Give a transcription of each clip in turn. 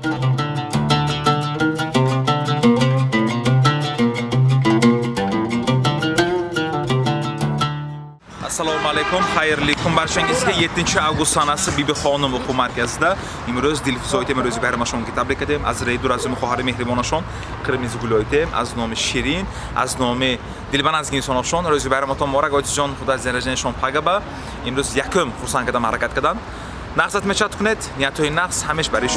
Assalomu alaykum, xayrli kun barchangizga. 7-avgust sanasi Bibi Xonim o'quv markazida imro'z Dilfuzoy Temurozov Bayramashonga tabrik etayim. Az Reydur az Muxohari Mehribonashon, Qirmizi Guloytem, az nomi Shirin, az nomi Dilbanazgi insonashon, Ro'zi Bayramatan Morak Oytijon Xudo zarajashon pagaba. Imro'z yakum xursandam harakat qilgan. Naqsat mechat kunet, niyatoy naqs hamish barish.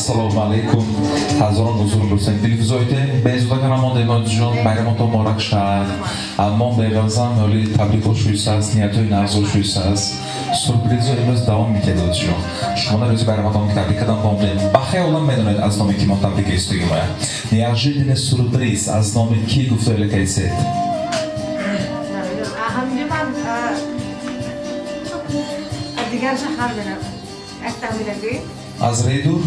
Assalomu alaykum. Hazoron huzur bo'lsin. Dilfuzoyda Bezudagan amon demoqchijon, Bayramatan Morak shahar. Amon berazam o'li tabriklashuysiz, niyatoy navzolashuysiz. Surprizo imroz davom etadi o'tishon. Shuma Ro'zi Bayramatan tabrikadan bo'ldim. Baxayolan medonat az nomi ki tabrик istəyirəm. Неожиданный сюрприз az nomi ki guftayla kayset. دیگر شهر برم. اکتامیرگی. Az Reydur?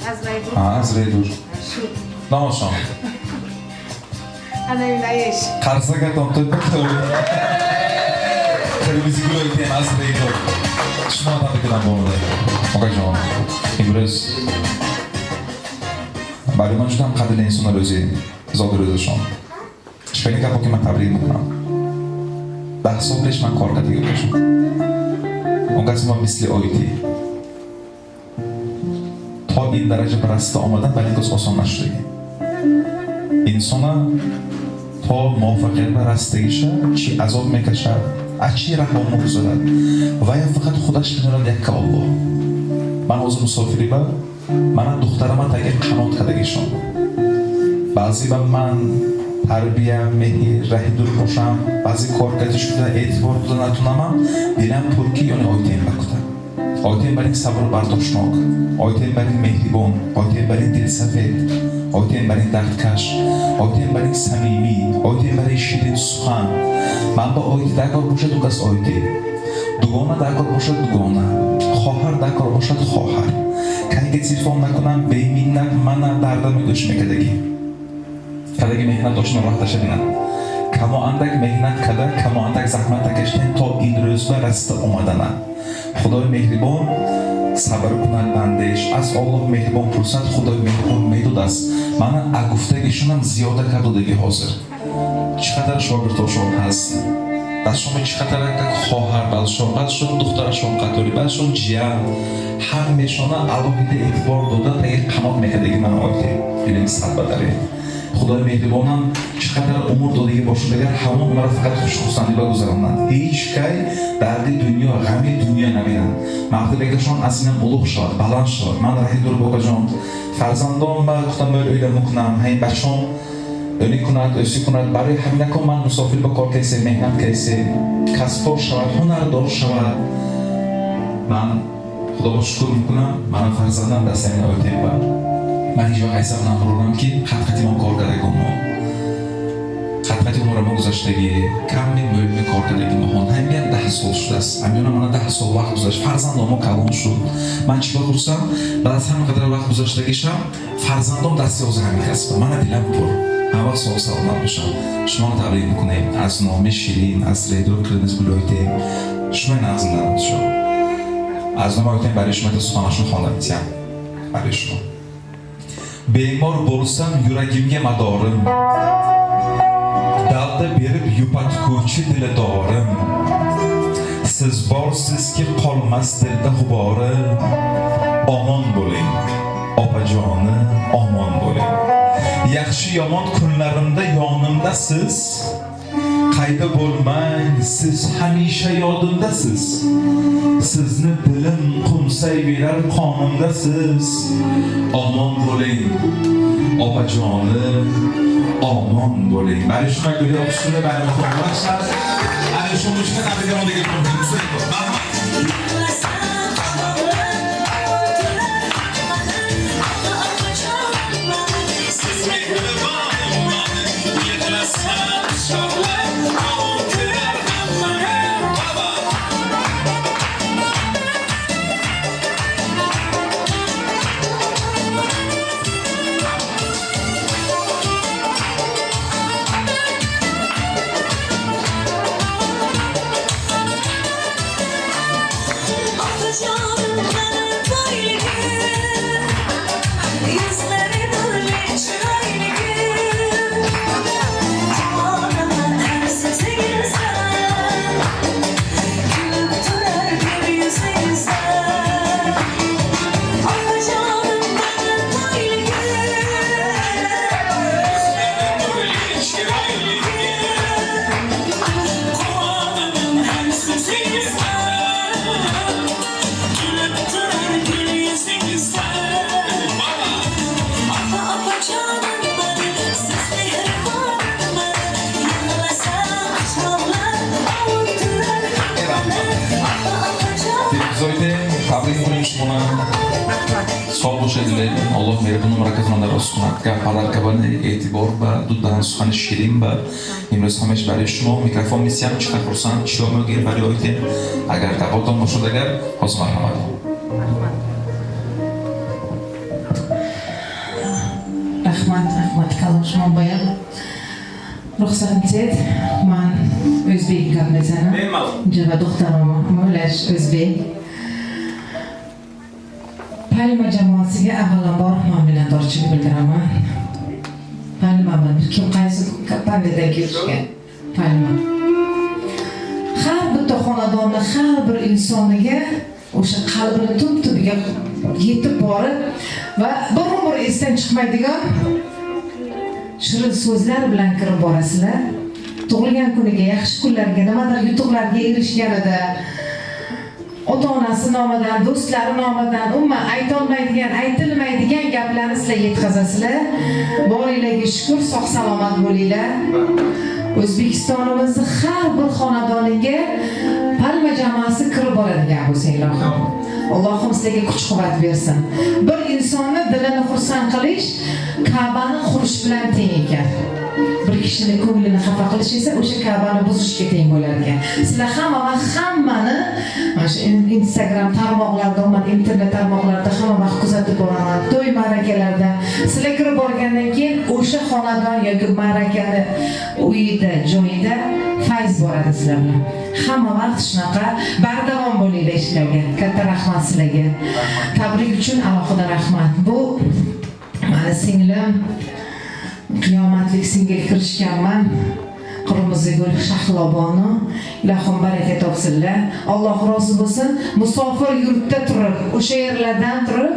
Az Reydur. Az Reydur. Şu. Namoshon. Ana yunayish. Qarsaga tomtoy baktoy. Qirmizi Guloytem Az Reydur. Shuma tabrikidan bo'ldi. Okajon. Imro'z Bayramon juda ham qadrli insonlar o'zi Zokir o'zishon. Shpayni kapoki man tabrik qilaman. Bahsoblish man korga tegib Ongasma misli oyti. Ta این درجه به راسته آمدن ولی کس آسان نشده. انسان تا موفقیت به راستگیشه چی عذاب میکشه، چی راه میگذارد و یا فقط خودش میداند یک الله. من از مسافری با من دخترم تاگه قنات کردگیشم. بعضی با من تربیه مهی راه دور باشم، بعضی کار کردی شده اعتبار بوده نتونم، دیدم ترکی یعنی آیتین بکوده. آیتین برای صبر و برداشتناک، آیتین برای مهربان، آیتین برای دلسفید، آیتین برای دردکش، آیتین برای صمیمی، آیتین برای شیرین سخن. من با آیت دکار باشد و کس آیتی، دوگانه دکار باشد دوگانه، خواهر دکار باشد خواهر. کسی که تلفن نکنم به مینت من دردم میگوش میکردگی. کداگی مهنت داشتن راه داشتن. کما اندک مهنت کدا، کما اندک زحمت کشیدن تا این روز به راسته آمدن. خدای مهربان صبر کنند بندش از الله مهربان پرسد خدای مهربان میدود است من گفتگیشونم زیاده کردگی حاضر چقدر شاگرداشون هست بعضشون چقدر خواهر بعضشون دخترشون قطاری بعضشون جیان همهشون علاوه اعتبار داده تا یک قنات میکردگی من آیده بیلیم صد بداره خدای مهربانم چقدر امور دادگی باشد اگر همون مرا فقط خوشخوستنی بگذارند هیچ کی درد دنیا غمی دنیا نبینند مقدر بگشان از اینم بلوغ شد بلند شد من راهی دور بگجان فرزندان با گفتم öyle میکنم همین بچه‌ام öyle کند öyle کند برای همین نکن من مسافر با کار کسی مهنت کسی کسب شود هنردار شود من خدا با شکر میکنم من فرزندم دست این آیتین بر من هیچ وقت حساب نمی‌کنم که خطی من کار کرده کنم خط mehnati umrimi guzashtagi kammi mo'lmi kortadagi mahon hamga 10 so'l shudasiz. Amyona mana 10 so'l vaqt guzash farzandim kalon shu. Men chiqib xursam, ba'zi ham qadar vaqt guzashtagi sham farzandim dasti o'zini kasb. Mana dilam pur. Hava sog' salomat bo'lsin. Shuni tabrik mikunam. Az nomi Shirin, az reydor qiliniz biloytim. Shuni nazardan shu. Az nomi aytgan برای شما سخناشون xonatiyam. برای شما. Bemor bo'lsam yuragimga madorim. Dalda berib yupatguvchi diladorim. Siz borsizki qolmas dilda g'ubori. Omon bo'ling. Opajoni omon bo'ling. Yaxshi yomon kunlarimda yonimdasiz. Qayda bo'lmang, siz hamisha yodimdasiz. Sizni dilim qumsay berar qonimdasiz. Omon bo'ling. Opajonim omon bo'ling. Mana shu qanday o'qishni bari muhimroq. Ana shu mushkil tabriklarga qo'ydim. Tabrik qiling shuni. Sog' bo'lishinglar. Alloh mehribon barakatmandlar olsun. Gaplar kabani e'tibor va duddan suxani shirin va imroz hamish برای شما میکروفون میسیم چقدر خرسند شما میگید برای آیتم اگر قبولتون باشد اگر حاضر مرحمت. Rahmat kalon shuma boya. Ruxsatingiz men o'zbek gaplasam. Java doktorim Mo'lash o'zbek. Palma jamoasiga avvalambor minnatdorchilik bildiraman. Palma kim qaysi qanday kelishgan? Palma. Har bitta xonadonni, har bir insoniga o'sha qalbini tub-tubiga yetib borib va bir esdan chiqmaydigan shirin so'zlar bilan kirib borasizlar. Tug'ilgan kuniga, yaxshi kunlarga, nimadir yutuqlarga erishganida ota-onasi nomidan, do'stlari nomidan umuman aytolmaydigan, aytilmaydigan gaplarni sizlar yetkazasizlar. Boringlarga shukr, sog' salomat bo'linglar. O'zbekistonimizning har bir xonadoniga Palma jamoasi kirib boradigan bo'lsa ilohim. Allohim sizlarga kuch-quvvat bersin. Bir insonni dilini xursand qilish Ka'bani qurish bilan teng ekan. Bir kishini ko'nglini xafa qilish esa o'sha Ka'bani buzishga teng bo'lar ekan. Sizlar hamma va hammani mana shu Instagram tarmoqlarida, internet tarmoqlarida hamma vaqt kuzatib boraman. To'y ma'rakalarda sizlar kirib borgandan keyin o'sha xonadon yoki ma'rakani uyida, joyida fayz boradi sizlar bilan. Hamma vaqt shunaqa bardavom bo'linglar ishlarga. Katta rahmat sizlarga. Tabrik uchun alohida rahmat. Bu meni singlim qiyomatlik singil kirishganman. Qirmizigul Shahloboni. Ilohim baraka topsinlar. Alloh rozi bo'lsin. Musofir yurtda turib, o'sha yerlardan turib,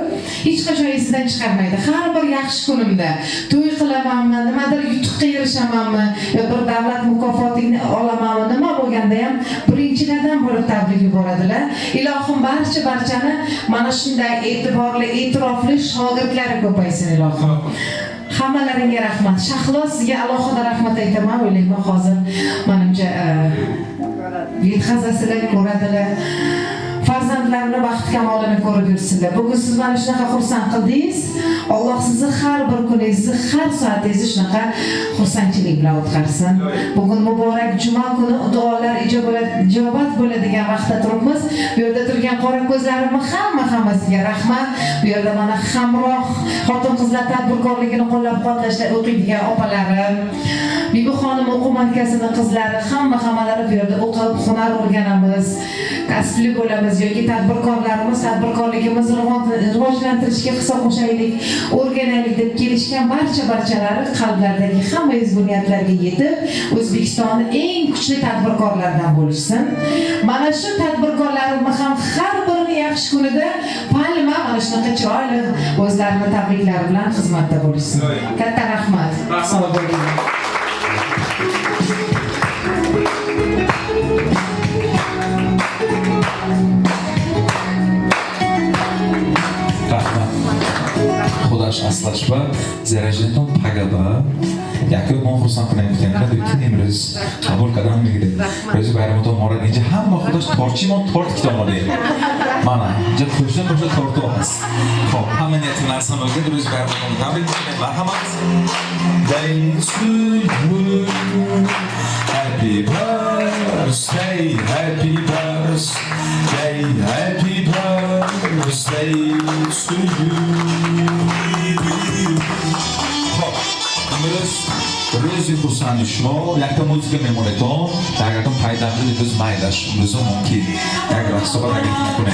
hech qachon esidan chiqarmaydi. Har bir yaxshi kunimda to'y qilamanmi, nimadir yutuqqa erishamanmi, yo bir davlat mukofotini olamanmi, nima bo'lganda ham birinchilardan bo'lib tabrik yuboradilar. Ilohim barchani mana shunday e'tiborli, e'tirofli shogirdlari ko'paysin ilohim. Hammalaringga rahmat. Shahlo sizga alohida rahmat aytaman. O'ylayman hozir menimcha yetkazasizlar, ko'radilar. farzandlarini baxt kamolini ko'rib yursinlar. Bugun siz mana shunaqa xursand qildingiz. Alloh sizni har bir kuningizni, har soatingizni shunaqa xursandchilik bilan o'tkazsin. Bugun muborak juma kuni duolar ijobat bo'ladigan vaqtda turibmiz. Bu yerda turgan qora ko'zlarimni hammasiga rahmat. Bu yerda mana hamroh xotin-qizlar tadbirkorligini qo'llab-quvvatlashda o'qiydigan opalarim, Bibixonim o'quv markazining qizlari hammalari bu yerda o'qib, hunar o'rganamiz, kasbli bo'lamiz yoki tadbirkorlarimiz tadbirkorligimizni rivojlantirishga hissa qo'shaylik, o'rganaylik deb kelishgan barchalari qalblaridagi hamma ezgu-niyatlarga yetib, O'zbekistonning eng kuchli tadbirkorlaridan bo'lishsin. Mana shu tadbirkorlarimiz ham har birini yaxshi kunida palma mana shunaqa chiroyli o'zlarini tabriklari bilan xizmatda bo'lishsin. Katta rahmat. Sog' bo'ling. خودش اصلش با زرجنتون پگابا یکی ما خرسان کنیم که دویتی امروز قبول کردن میگیره روز برامون مورد اینجا هم با خودش تورچی ما تورت کتاب ماده مانا اینجا خوشن تورتو هست خب همه نیتی نرسان بگید روز برامون تبریک میکنیم و همه Day to you Happy birthday Happy birthday Happy birthday to you خب امروز روزی خرسندی شما یک تا موزیک میمونتون اگرتون پیدا کنید روز مایلش روز ممکن یک رقص رو اگه میکنه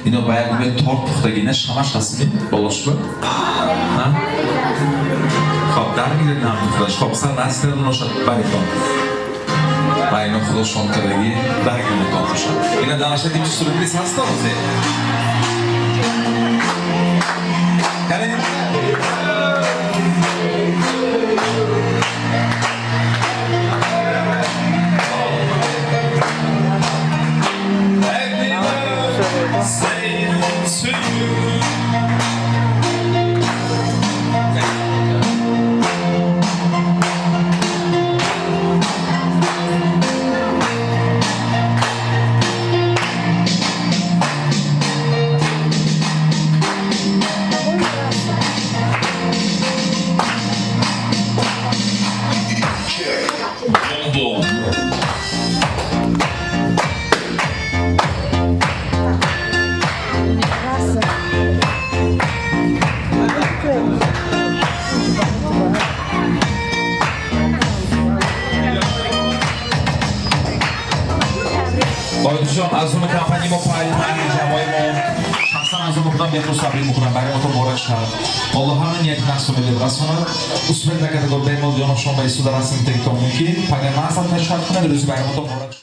اینو باید به تورت پختگینه شماش هستیم بالاش رو خب در میگه نمیدونش خب سر نسل رو نشد باریکن و اینو خودشون کردگی درگیر میکنم شد اینو دانشته دیمچه سورپریز هستا بوده کنید جان از اون کمپانی ما پایین جوای ما شخصا از اون خودم بهتون تبریک میکنم برای ما تو مبارک شد والله همین یک نقص میل رسانه اصول نکرده گفت به ما دیانو شما به سود رسمی تکتون ممکن پاگر ما اصلا نشد کنه روز برای ما تو مبارک